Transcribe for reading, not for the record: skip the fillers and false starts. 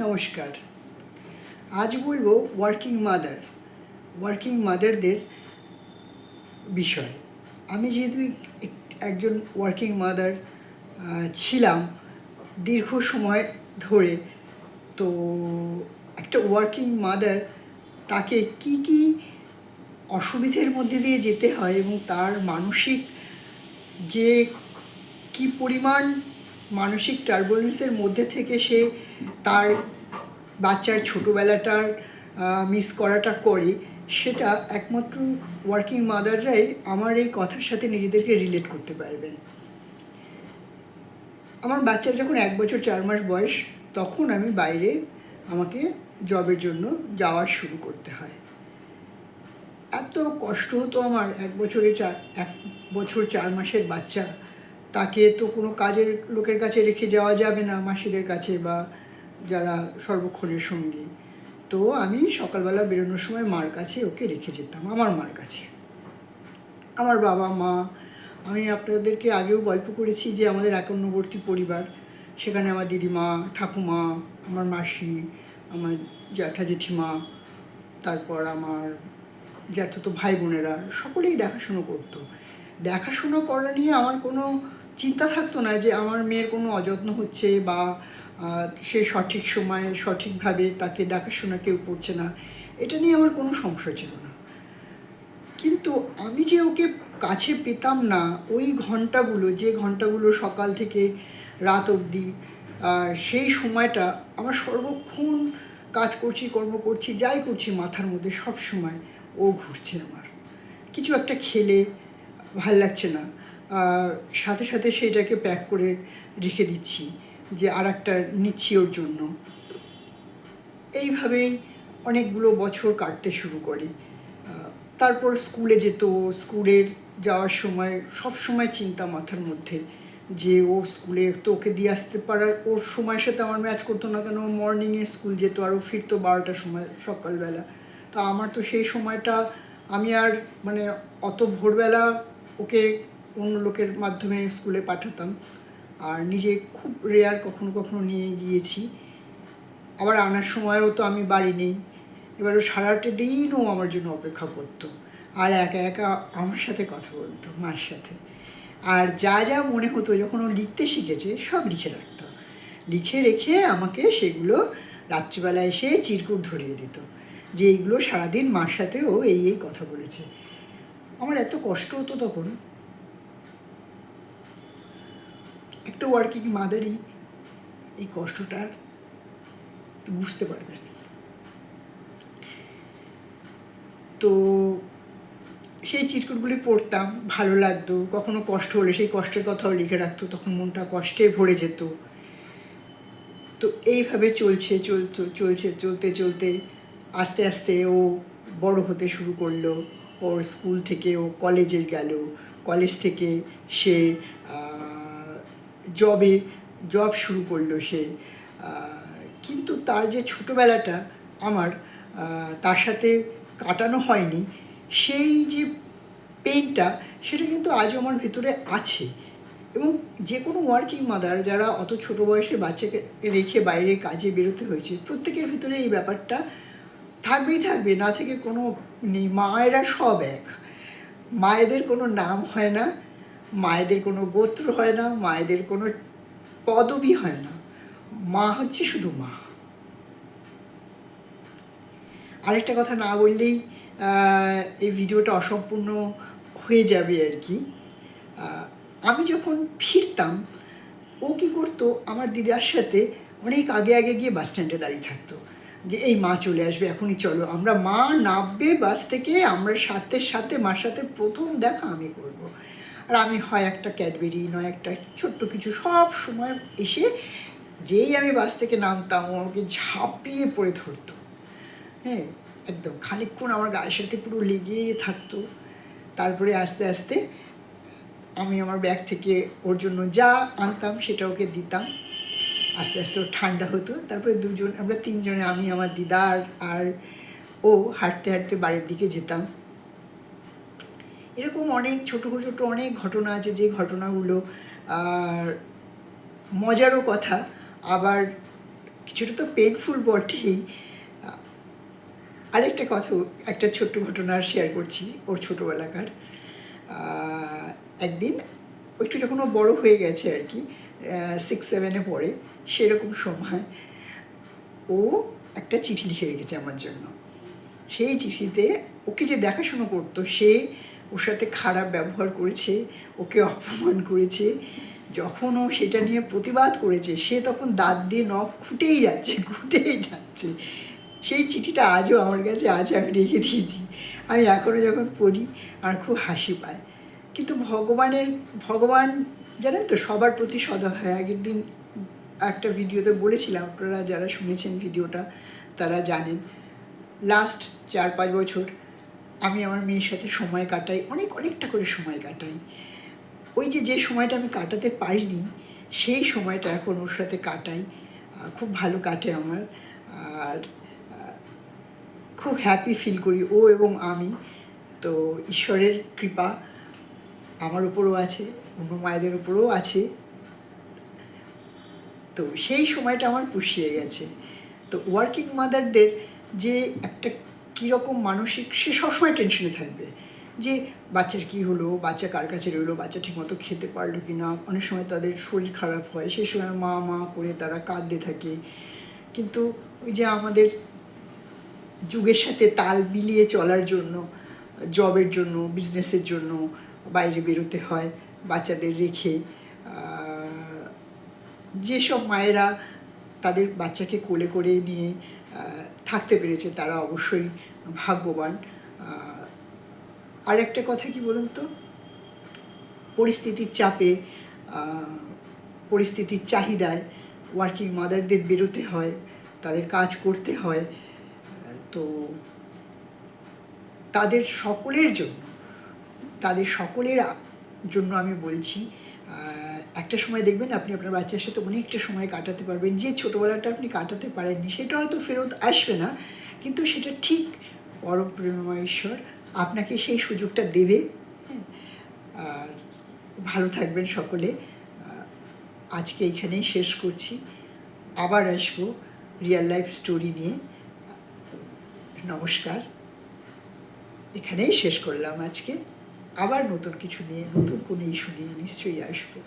নমস্কার। আজ বলবো ওয়ার্কিং মাদারদের বিষয়ে। আমি যেহেতু একজন ওয়ার্কিং মাদার ছিলাম দীর্ঘ সময় ধরে, তো একটা ওয়ার্কিং মাদার তাকে কি অসুবিধের মধ্যে দিয়ে যেতে হয় এবং তার মানসিক যে কি পরিমাণ মানসিক টার্বুলেন্সের মধ্যে থেকে সে তার বাচ্চার ছোটোবেলাটার মিস করাটা করে, সেটা একমাত্র ওয়ার্কিং মাদাররাই আমার এই কথার সাথে নিজেদেরকে রিলেট করতে পারবেন। আমার বাচ্চার যখন 1 বছর 4 মাস বয়স, তখন আমি বাইরে আমাকে জবের জন্য যাওয়া শুরু করতে হয়। এত কষ্ট হতো আমার। 1 বছর 4 মাসের বাচ্চা, তাকে তো কোনো কাজের লোকের কাছে রেখে যাওয়া যাবে না, মাসিদের কাছে বা যারা সর্বক্ষণের সঙ্গী। তো আমি সকালবেলা বেরোনোর সময় মার কাছে ওকে রেখে যেতাম, আমার মার কাছে। আমার বাবা মা, আমি আপনাদেরকে আগেও গল্প করেছি যে আমাদের একান্নবর্তী পরিবার। সেখানে আমার দিদিমা, ঠাকুমা, আমার মাসি, আমার জ্যাঠা জেঠিমা, তারপর আমার জ্যাঠাতো ভাই বোনেরা সকলেই দেখাশুনো করতো। দেখাশুনো করা নিয়ে আমার কোনো চিন্তা থাকতো না যে আমার মেয়ের কোনো অযত্ন হচ্ছে বা সে সঠিক সময়ে সঠিকভাবে তাকে দেখাশোনা কেউ করছে না, এটা নিয়ে আমার কোনো সমস্যা ছিল না। কিন্তু আমি যে ওকে কাছে পেতাম না, ওই ঘন্টাগুলো, যে ঘন্টাগুলো সকাল থেকে রাত অবধি, সেই সময়টা আমার সর্বক্ষণ কাজ করছি, কর্ম করছি, যাই করছি, মাথার মধ্যে সব সময় ও ঘুরছে আমার। কিছু একটা খেলে ভাল লাগছে না, সাথে সাথে সেইটাকে প্যাক করে রেখে দিচ্ছি যে আর একটা নিচ্ছি ওর জন্য। এইভাবেই অনেকগুলো বছর কাটতে শুরু করে। তারপর স্কুলে যেত। স্কুলের যাওয়ার সময় সব সময় চিন্তা মাথার মধ্যে যে ও স্কুলে তো ওকে দিয়ে আসতে পারার, ওর সময়ের সাথে আমার ম্যাচ করতো না, কেন মর্নিংয়ে স্কুল যেত আর ও ফিরতো 12টার সময় সকালবেলা। তো আমার তো সেই সময়টা আমি আর মানে অত ভোরবেলা ওকে অন্য লোকের মাধ্যমে স্কুলে পাঠাতাম, আর নিজে খুব রেয়ার কখনো কখনো নিয়ে গিয়েছি। আবার আনার সময়ও তো আমি বাড়ি নেই। এবার ও সারাটা দিনও আমার জন্য অপেক্ষা করতো আর একা একা আমার সাথে কথা বলতো, মার সাথে। আর যা যা মনে হতো, যখন ও লিখতে শিখেছে সব লিখে রাখতো। লিখে রেখে আমাকে সেগুলো রাত্রিবেলা এসে চিরকুট ধরিয়ে দিত যে এইগুলো সারাদিন মার সাথে ও এই কথা বলেছে। আমার এত কষ্ট হতো তখন। একটা ওয়ার্কিং মাদারই এই কষ্টটার বুঝতে পারবেন। তো সেই চিরকুটগুলি পড়তাম, ভালো লাগতো। কখনো কষ্ট হলে সেই কষ্টের কথাও লিখে রাখতো, তখন মনটা কষ্টে ভরে যেত। তো এইভাবে চলতে চলতে আস্তে আস্তে ও বড় হতে শুরু করলো। ওর স্কুল থেকে ও কলেজে গেল, কলেজ থেকে সে জব শুরু করলো সে। কিন্তু তার যে ছোটোবেলাটা আমার তার সাথে কাটানো হয়নি, সেই যে পেইনটা, সেটা কিন্তু আজও আমার ভেতরে আছে। এবং যে কোনো ওয়ার্কিং মাদার যারা অত ছোটো বয়সে বাচ্চাকে রেখে বাইরে কাজে বেরোতে হয়েছে, প্রত্যেকের ভিতরে এই ব্যাপারটা থাকবে, না থেকে কোনো নেই। মায়েরা সব এক। মায়েদের কোনো নাম হয় না, মায়েদের কোনো গোত্র হয় না, মায়েদের কোনো পদবি হয় না। মা হচ্ছে শুধু মা। আরেকটা কথা না বললেই এই ভিডিওটা অসম্পূর্ণ হয়ে যাবে আর কি। আমি যখন ফিরতাম, ও কী করতো, আমার দিদার সাথে অনেক আগে গিয়ে বাস স্ট্যান্ডে দাঁড়িয়ে থাকতো যে এই মা চলে আসবে, এখনই চলো। আমরা মা নামবে বাস থেকে, আমরা সাথে মার সাথে প্রথম দেখা আমি করব। আর আমি হয় একটা ক্যাডবেরি, নয় একটা ছোট্ট কিছু, সব সময় এসে যেই আমি বাস থেকে নামতাম ও আমাকে ঝাঁপিয়ে পড়ে ধরতো। হ্যাঁ, একদম খানিকক্ষণ আমার গায়ের সাথে পুরো লেগে থাকতো। তারপরে আস্তে আস্তে আমি আমার ব্যাগ থেকে ওর জন্য যা আনতাম সেটা ওকে দিতাম। আস্তে আস্তে ওর ঠান্ডা হতো। তারপরে আমরা তিনজনে, আমি, আমার দিদা আর ও হাঁটতে হাঁটতে বাড়ির দিকে যেতাম। এরকম অনেক ছোটো অনেক ঘটনা আছে, যে ঘটনাগুলো আর মজারও কথা, আবার কিছুটা তো পেনফুল বটেই। আরেকটা কথা, একটা ছোট্ট ঘটনা শেয়ার করছি ওর ছোটোবেলাকার। একদিন একটু যখন ও বড় হয়ে গেছে আর কি, 6-7 পড়ে, সেরকম সময় ও একটা চিঠি লিখে রেখেছে আমার জন্য। সেই চিঠিতে ওকে যে দেখাশুনো করতো সে ওর সাথে খারাপ ব্যবহার করেছে, ওকে অপমান করেছে। যখন ও সেটা নিয়ে প্রতিবাদ করেছে সে তখন দাঁত দিয়ে নখ খুঁটেই যাচ্ছে। সেই চিঠিটা আজও আমার কাছে আছে, আমি রেখে দিয়েছি। আমি এখনও যখন পড়ি আমার খুব হাসি পায়। কিন্তু ভগবান জানেন তো সবার প্রতি সদয় হয়। আগের দিন একটা ভিডিওতে বলেছিলাম, আপনারা যারা শুনেছেন ভিডিওটা তারা জানেন, লাস্ট 4-5 বছর আমি আমার মেয়ের সাথে সময় কাটাই, অনেকটা করে সময় কাটাই। ওই যে সময়টা আমি কাটাতে পারিনি সেই সময়টা এখন ওর সাথে কাটাই, খুব ভালো কাটে আমার। আর খুব হ্যাপি ফিল করি ও এবং আমি। তো ঈশ্বরের কৃপা আমার উপরও আছে, অন্য মায়েদের উপরও আছে। তো সেই সময়টা আমার পুষিয়ে গেছে। তো ওয়ার্কিং মাদারদের যে একটা কীরকম মানসিক, সে সবসময় টেনশনে থাকবে যে বাচ্চার কী হলো, বাচ্চা কার কাছে রইলো, বাচ্চা ঠিকমতো খেতে পারলো কি না। অনেক সময় তাদের শরীর খারাপ হয়, সেই সময় মা করে তারা কাঁদতে থাকে। কিন্তু ওই যে আমাদের যুগের সাথে তাল মিলিয়ে চলার জন্য, জবের জন্য, বিজনেসের জন্য বাইরে বেরোতে হয় বাচ্চাদের রেখে। যেসব মায়েরা তাদের বাচ্চাকে কোলে করে নিয়ে থাকতে পেরেছে তারা অবশ্যই ভাগ্যবান। আর একটা কথা কি বলুন তো, পরিস্থিতির চাপে, পরিস্থিতির চাহিদায় ওয়ার্কিং মাদারদের বেরোতে হয়, তাদের কাজ করতে হয়। তো তাদের সকলের জন্য আমি বলছি, একটা সময় দেখবেন আপনি আপনার বাচ্চার সাথে অনেকটা সময় কাটাতে পারবেন। যে ছোটোবেলাটা আপনি কাটাতে পারেননি সেটা হয়তো ফেরত আসবে না, কিন্তু সেটা ঠিক পরম প্রেমময় ঈশ্বর আপনাকে সেই সুযোগটা দেবে। হ্যাঁ, আর ভালো থাকবেন সকলে। আজকে এইখানেই শেষ করছি, আবার আসবো রিয়েল লাইফ স্টোরি নিয়ে। নমস্কার, এখানেই শেষ করলাম আজকে। আবার নতুন কিছু নিয়ে, নতুন কোনো ইস্যু নিয়ে নিশ্চয়ই আসবো।